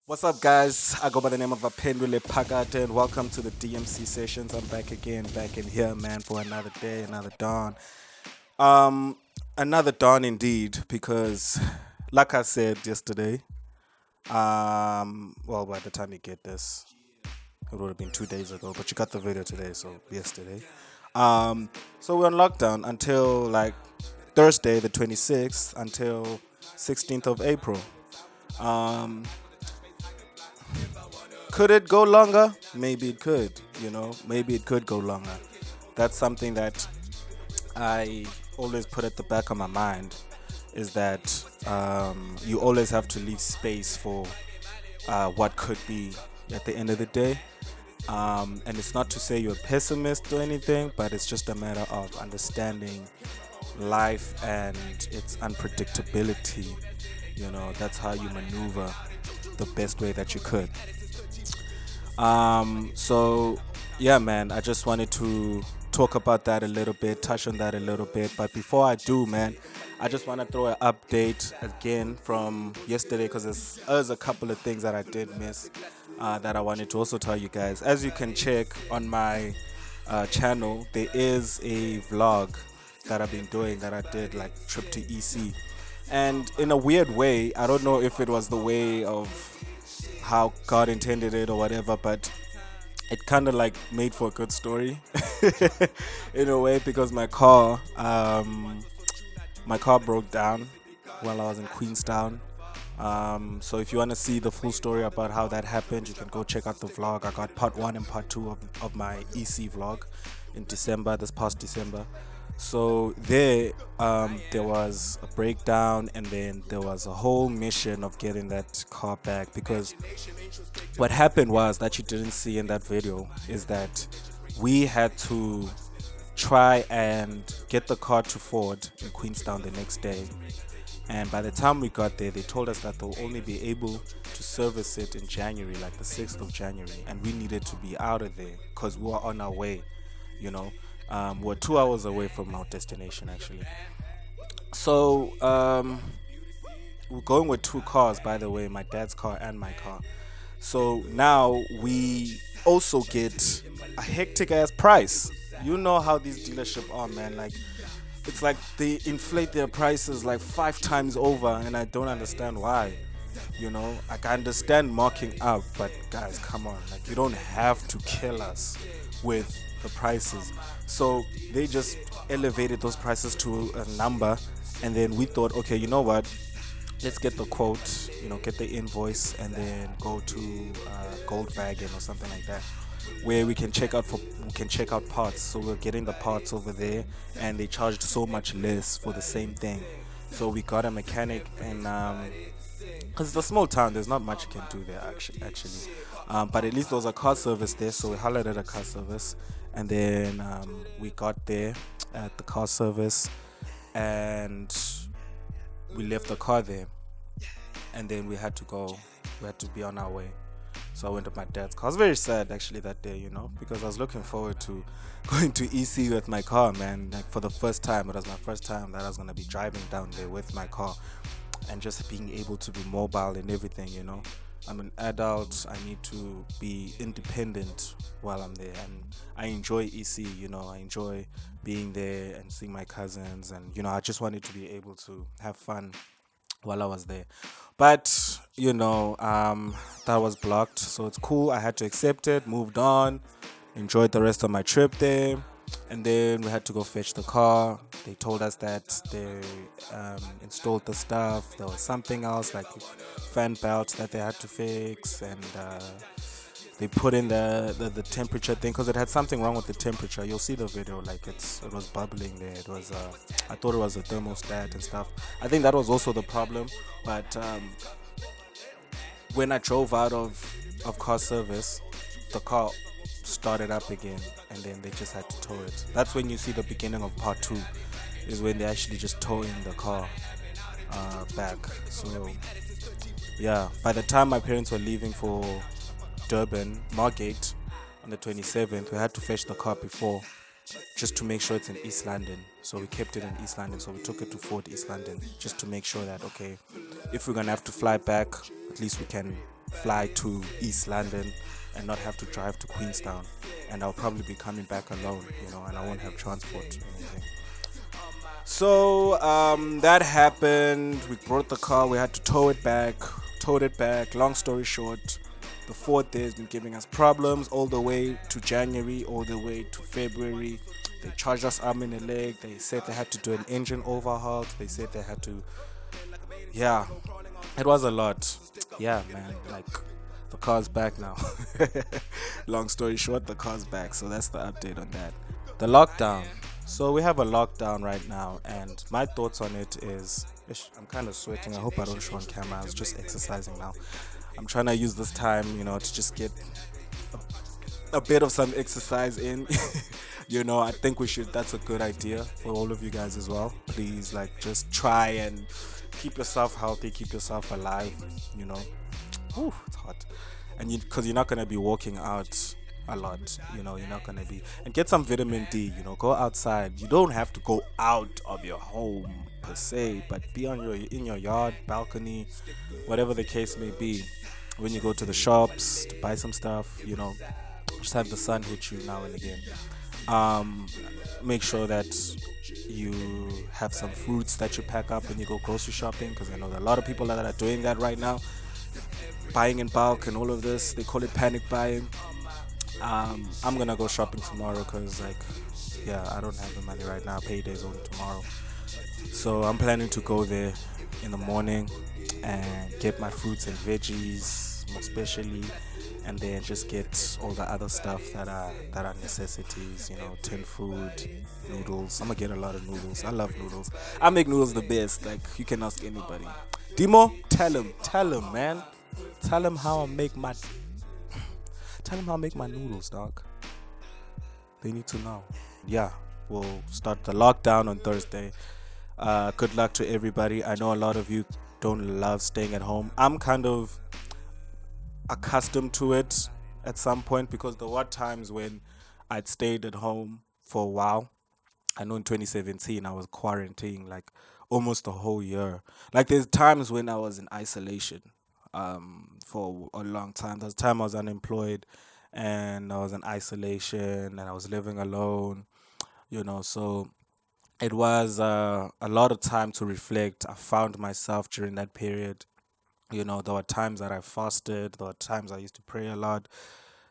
What's up, guys? I go by the name of Apendule Pagate, and welcome to the DMC sessions. I'm back again, back in here, man, for another day, another dawn. Um, Another dawn indeed, because, like I said yesterday, well, by the time you get this, it would have been 2 days ago, but you got the video today, so yesterday. So we're on lockdown until like Thursday, the 26th, until 16th of April. Um, Could it go longer? Maybe it could, maybe it could go longer. That's something that I always put at the back of my mind is that you always have to leave space for what could be at the end of the day. And it's not to say you're a pessimist or anything, but it's just a matter of understanding life and its unpredictability. That's how you maneuver the best way that you could. So yeah, man, I just wanted to talk about that a little bit, touch on that a little bit. But before I do, man, I just want to throw an update again from yesterday because there's a couple of things that I did miss that I wanted to also tell you guys. As you can check on my channel, there is a vlog that I've been doing that I did, like trip to EC. And in a weird way, I don't know if it was the way of how God intended it or whatever, but it kind of like made for a good story in a way because my car broke down while I was in Queenstown. So if you want to see the full story about how that happened, you can go check out the vlog. I got part 1 and part 2 of my EC vlog in December, this past December. So there was a breakdown, and then there was a whole mission of getting that car back, because what happened was that you didn't see in that video is that we had to try and get the car to Ford in Queenstown the next day. And by the time we got there, they told us that they'll only be able to service it in January, like the 6th of January. And we needed to be out of there because we were on our way, we're 2 hours away from our destination, actually. So we're going with 2 cars, by the way, my dad's car and my car. So now we also get a hectic ass price. You know how these dealerships are, man. Like, it's like they inflate their prices like 5 times over, and I don't understand why. Like, I understand marking up, but guys, come on. Like, you don't have to kill us with the prices. So they just elevated those prices to a number, and then we thought, okay, you know what? Let's get the quote, get the invoice, and then go to Goldwagon or something like that, where we can check out parts. So we're getting the parts over there, and they charged so much less for the same thing. So we got a mechanic, and because it's a small town, there's not much you can do there actually. But at least there was a car service there, so we hollered at a car service, and then we got there at the car service, and we left the car there, and then we had to be on our way. So I went to my dad's car. I was very sad actually that day, because I was looking forward to going to EC with my car, man. Like, for the first time, it was my first time that I was gonna be driving down there with my car, and just being able to be mobile and everything. I'm an adult. I need to be independent while I'm there, and I enjoy EC. I enjoy being there and seeing my cousins, and I just wanted to be able to have fun while I was there. But that was blocked, so it's cool. I had to accept it, moved on, enjoyed the rest of my trip there. And then we had to go fetch the car. They told us that they installed the stuff. There was something else, like fan belts that they had to fix, and they put in the temperature thing, because it had something wrong with the temperature. You'll see the video, like it was bubbling there. It was I thought it was a thermostat and stuff. I think that was also the problem. But when I drove out of car service, the car started up again, and then they just had to tow it. That's when you see the beginning of part 2, is when they actually just towing the car back. So yeah, by the time my parents were leaving for Durban, Margate, on the 27th, we had to fetch the car before, just to make sure it's in East London. So we kept it in East London. So we took it to Fort East London, just to make sure that, okay, if we're gonna have to fly back, at least we can fly to East London and not have to drive to Queenstown. And I'll probably be coming back alone, and I won't have transport or anything. So that happened. We brought the car. We had to tow it back. Towed it back. Long story short, the Ford there has been giving us problems all the way to January, all the way to February. They charged us arm and a leg. They said they had to do an engine overhaul. They said they had to, yeah, it was a lot. Yeah, man. Like, the car's back now. Long story short, the car's back. So that's the update on that. The lockdown. So we have a lockdown right now, and my thoughts on it is, I'm kind of sweating. I hope I don't show on camera. I was just exercising now. I'm trying to use this time, to just get a bit of some exercise in. I think we should. That's a good idea for all of you guys as well. Please, like, just try and keep yourself healthy, keep yourself alive. You know, it's hot, and because you're not gonna be walking out a lot. You're not gonna be, and get some vitamin D. Go outside. You don't have to go out of your home per se, but be in your yard, balcony, whatever the case may be. When you go to the shops to buy some stuff, just have the sun hit you now and again. Um, Make sure that you have some fruits that you pack up when you go grocery shopping, because I know there are a lot of people that are doing that right now, buying in bulk and all of this. They call it panic buying. I'm gonna go shopping tomorrow because, like, yeah, I don't have the money right now. Payday's only tomorrow, so I'm planning to go there in the morning and get my fruits and veggies, more especially, and then just get all the other stuff that are necessities. Tin food, noodles. I'm gonna get a lot of noodles. I love noodles. I make noodles the best. Like, you can ask anybody. Demo, tell him, man. Tell him how I make my Tell them how I make my noodles, dog. They need to know. Yeah, we'll start the lockdown on Thursday. Good luck to everybody. I know a lot of you don't love staying at home. I'm kind of accustomed to it at some point, because there were times when I'd stayed at home for a while. I know in 2017 I was quarantining like almost a whole year. Like, there's times when I was in isolation for a long time. There's time I was unemployed and I was in isolation and I was living alone. So it was a lot of time to reflect. I found myself during that period. There were times that I fasted. There were times I used to pray a lot.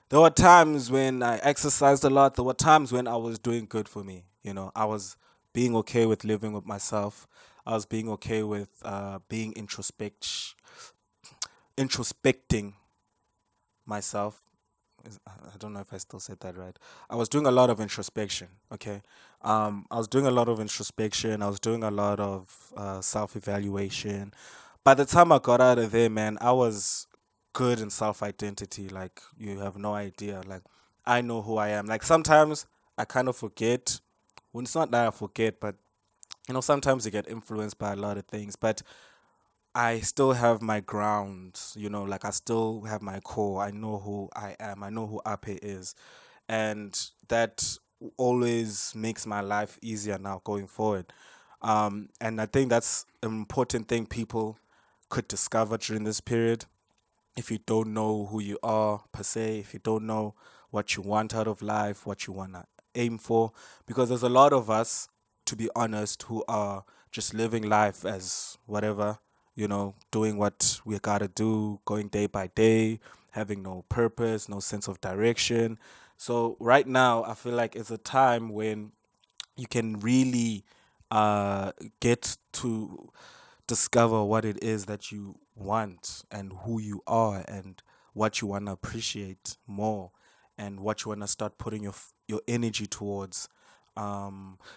There were times when I exercised a lot. There were times when I was doing good for me. I was being okay with living with myself. I was being okay with being introspecting myself. I don't know if I still said that right. I was doing a lot of introspection. Okay, I was doing a lot of introspection. I was doing a lot of self-evaluation. By the time I got out of there, man, I was good in self-identity. Like, you have no idea. Like, I know who I am. Like, sometimes I kind of forget. Well, it's not that I forget, but sometimes you get influenced by a lot of things. But I still have my ground, like, I still have my core. I know who I am. I know who Ape is. And that always makes my life easier now going forward. And I think that's an important thing people could discover during this period. If you don't know who you are per se, if you don't know what you want out of life, what you want to aim for, because there's a lot of us, to be honest, who are just living life as whatever, doing what we gotta do, going day by day, having no purpose, no sense of direction. So right now, I feel like it's a time when you can really get to discover what it is that you want and who you are and what you want to appreciate more and what you want to start putting your energy towards.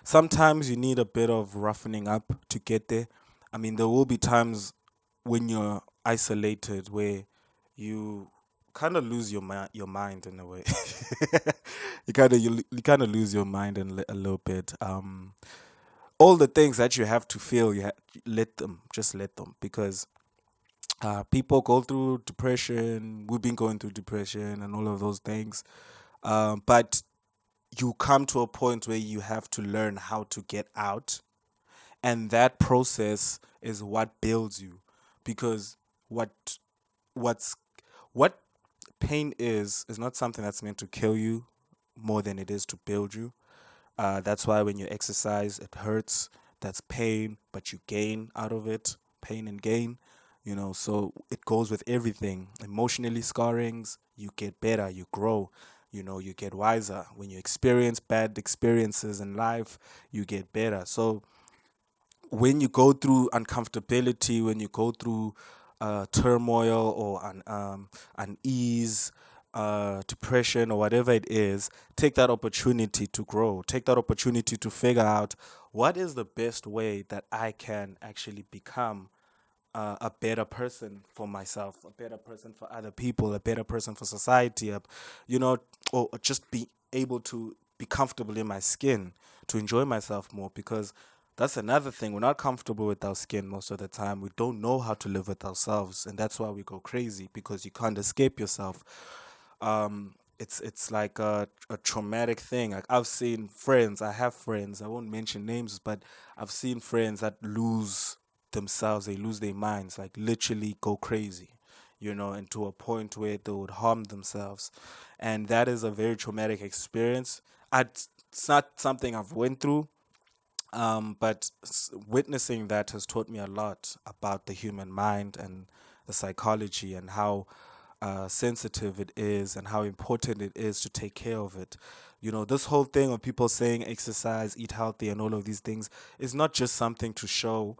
Sometimes you need a bit of roughening up to get there. I mean, there will be times when you're isolated where you kind of lose your mind in a way. You kind of lose your mind a little bit. All the things that you have to feel, let them, just let them, because people go through depression. We've been going through depression and all of those things. But you come to a point where you have to learn how to get out, and that process is what builds you. Because what what's What pain is not something that's meant to kill you more than it is to build you. That's why when you exercise, it hurts. That's pain, but you gain out of it. Pain and gain, so it goes with everything. Emotionally scarrings, you get better, you grow, you get wiser. When you experience bad experiences in life, you get better. So when you go through uncomfortability, when you go through turmoil or unease, depression, or whatever it is, take that opportunity to grow. Take that opportunity to figure out what is the best way that I can actually become a better person for myself, a better person for other people, a better person for society, you know, or just be able to be comfortable in my skin, to enjoy myself more. Because that's another thing. We're not comfortable with our skin most of the time. We don't know how to live with ourselves, and that's why we go crazy, because you can't escape yourself. It's like a traumatic thing. Like I've seen friends, I have friends, I won't mention names, but I've seen friends that lose themselves, they lose their minds, like literally go crazy, and to a point where they would harm themselves. And that is a very traumatic experience. It's not something I've went through, but witnessing that has taught me a lot about the human mind and the psychology, and how sensitive it is, and how important it is to take care of it. This whole thing of people saying exercise, eat healthy, and all of these things is not just something to show,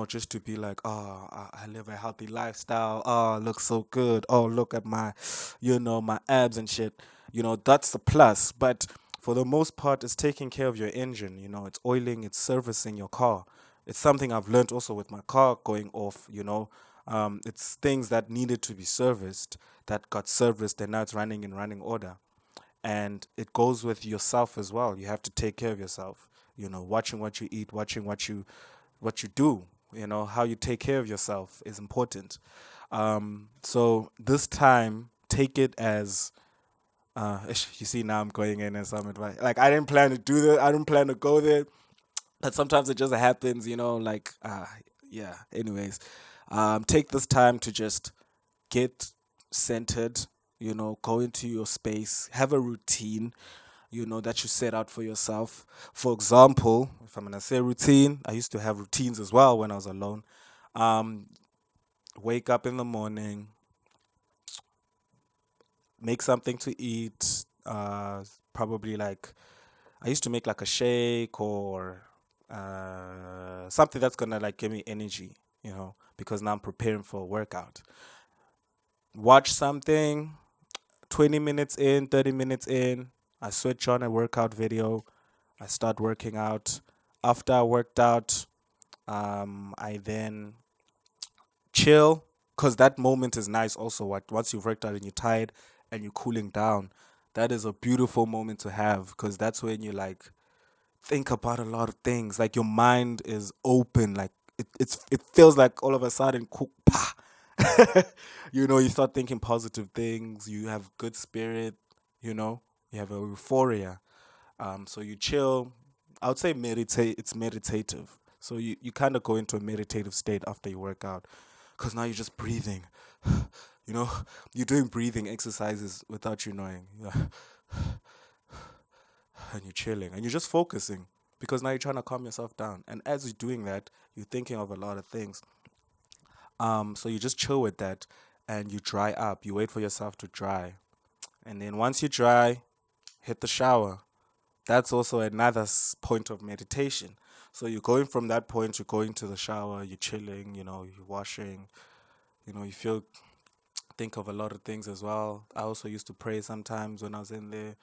just to be like, oh, I live a healthy lifestyle. Oh, I look so good. Oh, look at my, my abs and shit. That's the plus. But for the most part, it's taking care of your engine. It's oiling, it's servicing your car. It's something I've learned also with my car going off. It's things that needed to be serviced that got serviced, and now it's running in running order. And it goes with yourself as well. You have to take care of yourself. Watching what you eat, watching what you do. How you take care of yourself is important. So this time, take it as you see, now I'm going in and some advice. Like I didn't plan to do that. I didn't plan to go there, but sometimes it just happens. Like yeah. Anyways, take this time to just get centered. Go into your space. Have a routine. That you set out for yourself. For example, if I'm gonna say routine, I used to have routines as well when I was alone. Um, Wake up in the morning, make something to eat. Probably like I used to make like a shake, or something that's gonna like give me energy. Because now I'm preparing for a workout. Watch something. 20 minutes in, 30 minutes in, I switch on a workout video. I start working out. After I worked out, I then chill, because that moment is nice also. Once you've worked out and you're tired and you're cooling down, that is a beautiful moment to have, because that's when you like think about a lot of things. Like your mind is open. Like it feels like all of a sudden, pa. You start thinking positive things. You have good spirit. You know, you have a euphoria. So you chill. I would say meditate. It's meditative. So you kind of go into a meditative state after you work out, because now you're just breathing. You know, you're doing breathing exercises without you knowing. And you're chilling and you're just focusing, because now you're trying to calm yourself down. And as you're doing that, you're thinking of a lot of things. So you just chill with that, and you dry up. You wait for yourself to dry. And then once you dry, hit the shower. That's also another point of meditation. So you're going from that point, you're going to the shower, you're chilling, you're washing, you think of a lot of things as well. I also used to pray sometimes when I was in there,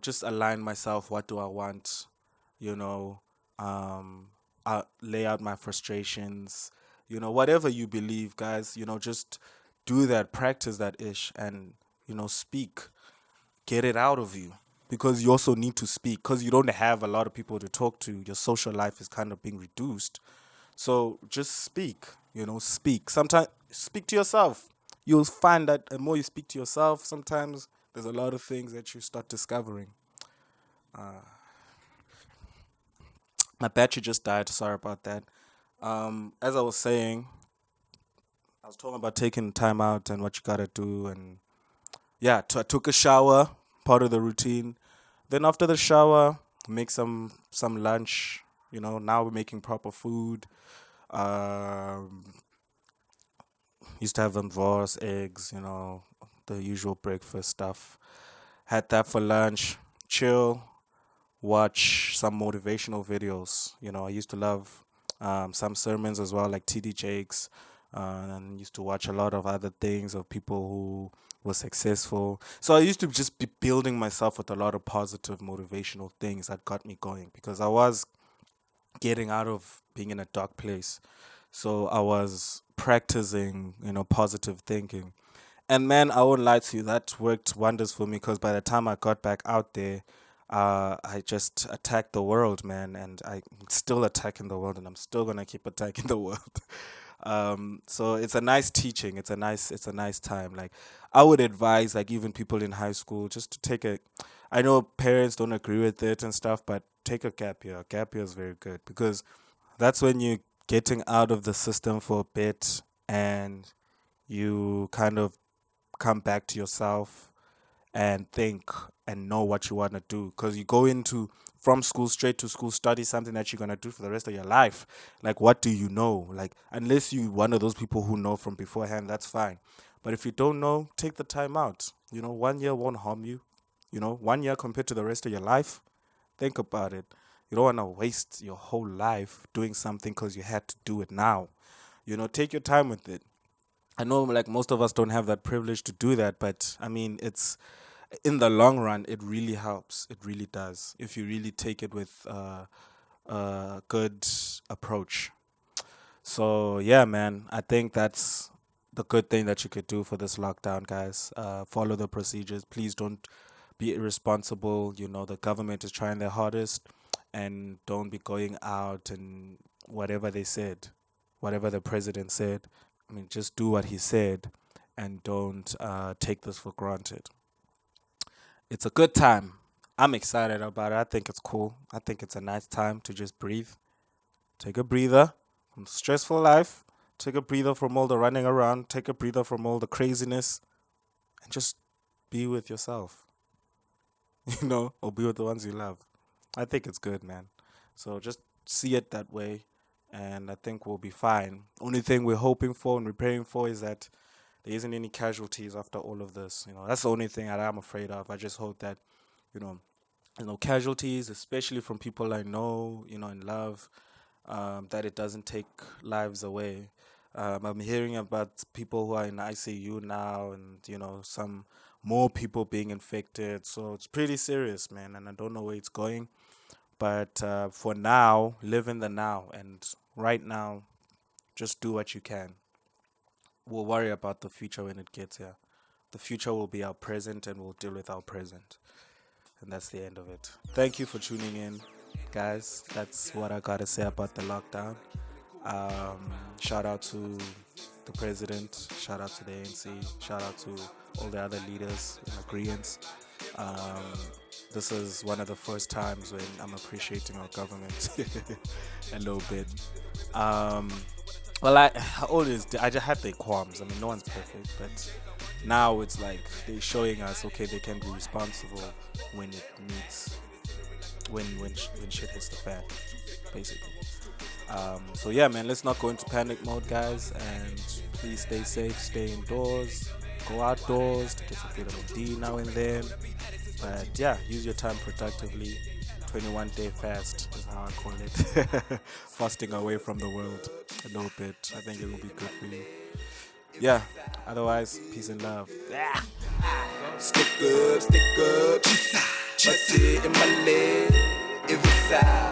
just align myself. What do I want? You know, I lay out my frustrations, whatever you believe, guys, just do that, practice that ish, and, speak, get it out of you, because you also need to speak, because you don't have a lot of people to talk to. Your social life is kind of being reduced. So just speak, speak. Sometimes speak to yourself. You'll find that the more you speak to yourself, sometimes there's a lot of things that you start discovering. My battery just died. Sorry about that. As I was saying, I was talking about taking time out and what you gotta do, and yeah, I took a shower, part of the routine. Then after the shower, make some lunch. Now we're making proper food. Um, Used to have them Vors, eggs, the usual breakfast stuff. Had that for lunch. Chill, watch some motivational videos. I used to love some sermons as well, like TD Jakes, and used to watch a lot of other things of people who were successful. So I used to just be building myself with a lot of positive motivational things that got me going because I was getting out of being in a dark place. So I was practicing, positive thinking. And man, I won't lie to you, that worked wonders for me because by the time I got back out there, I just attacked the world, man, and I'm still attacking the world, and I'm still gonna keep attacking the world. So it's a nice teaching. It's a nice time. Like I would advise, like even people in high school, just to take a. I know parents don't agree with it and stuff, but take a gap year. Gap year is very good because that's when you're getting out of the system for a bit and you kind of come back to yourself and think and know what you want to do because you go into from school straight to school study something that you're going to do for the rest of your life. Like what do you know? Like unless you one of those people who know from beforehand, that's fine. But if you don't know, take the time out. 1 year won't harm you. 1 year compared to the rest of your life, think about it. You don't want to waste your whole life doing something because you had to do it now. Take your time with it. I know like most of us don't have that privilege to do that, but I mean, it's in the long run, it really helps. It really does. If you really take it with a good approach. So yeah, man, I think that's the good thing that you could do for this lockdown, guys. Follow the procedures. Please don't be irresponsible. The government is trying their hardest, and don't be going out and whatever they said, whatever the president said. I mean, just do what he said, and don't take this for granted. It's a good time. I'm excited about it. I think it's cool. I think it's a nice time to just breathe. Take a breather from stressful life. Take a breather from all the running around. Take a breather from all the craziness. And just be with yourself, or be with the ones you love. I think it's good, man. So just see it that way. And I think we'll be fine. Only thing we're hoping for and we're praying for is that there isn't any casualties after all of this. That's the only thing that I'm afraid of. I just hope that, you know, casualties, especially from people I know, in love, that it doesn't take lives away. I'm hearing about people who are in ICU now, and some more people being infected. So it's pretty serious, man. And I don't know where it's going. But for now, live in the now, and right now, just do what you can. We'll worry about the future when it gets here. The future will be our present, and we'll deal with our present. And that's the end of it. Thank you for tuning in, guys. That's what I gotta say about the lockdown. Shout out to the president. Shout out to the ANC. Shout out to all the other leaders in agreement. This is one of the first times when I'm appreciating our government a little bit. Well, I just had their qualms. I mean, no one's perfect, but now it's like they're showing us, okay, they can be responsible when it meets, when shit hits the fan, basically. So yeah, man, let's not go into panic mode, guys, and please stay safe, stay indoors, go outdoors to get some vitamin D now and then. But yeah, use your time productively. 21-day fast is how I call it. Fasting away from the world a little bit. I think it will be good for you. Yeah, otherwise, peace and love. Stick up, my tit in my leg, every side.